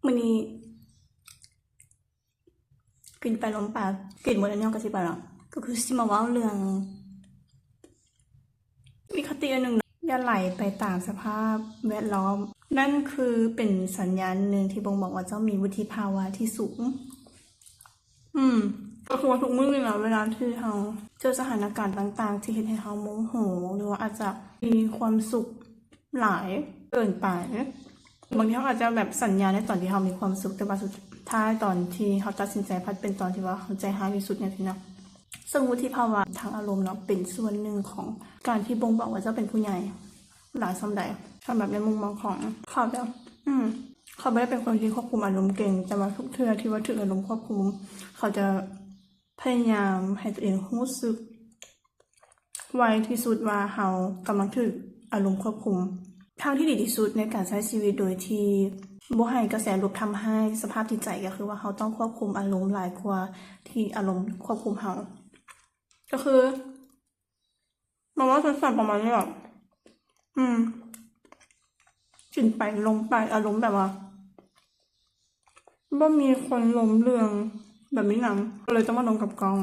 มื้อนี้กินไปลมปากกินหมดแล้วเนี่ยก็สิไปแล้วก็คือสิมาเว้าเรื่องมีคติอันหนึ่งอย่าไหลไปตามสภาพแวดล้อมนั่นคือเป็นสัญญาณหนึ่งที่บ่งบอกว่าเจ้ามีวุฒิภาวะที่สูงอืมก็คือว่าทุกมื้อนี่แหละเวลาที่เราเจอสถานการณ์ต่างๆที่เฮ็ดให้เราโมโหหรือว่าอาจจะมีความสุขหลายเกินไปบางทีเขาอาจจะแบบสัญญาในตอนที่เรามีความสุขแต่ว่าสุดท้ายตอนที่เขาตัดสินใจพัดเป็นตอนที่ว่าเขาใจหายที่สุดเนี่ยทีนะซึ่งวุฒิภาวะทางอารมณ์เนาะเป็นส่วนหนึ่งของการที่บ่งบอกว่าเจ้าเป็นผู้ใหญ่หลายส่ำใดทำแบบในมุมมองของเขาแล้วเขาไม่ได้เป็นคนที่ควบคุมอารมณ์เก่งแต่ว่าทุกเทื่อที่ว่าถึงอารมณ์ควบคุมเขาจะพยายามให้ตัวเองรู้สึกไวที่สุดว่าเขากำลังถูกอารมณ์ควบคุมทางที่ดีที่สุดในการใช้ชีวิตโดยที่บ่ให้กระแสลบทำให้สภาพจิตใจก็คือว่าเขาต้องควบคุมอารมณ์หลายกว่าที่อารมณ์ควบคุมเขาก็คือมันว่าสั้นๆประมาณนี้หรอกินไปลงไปอารมณ์แบบว่าบ่มีคนล้มเรื่องแบบนี้นำก็เลยต้องมาลงกับกอง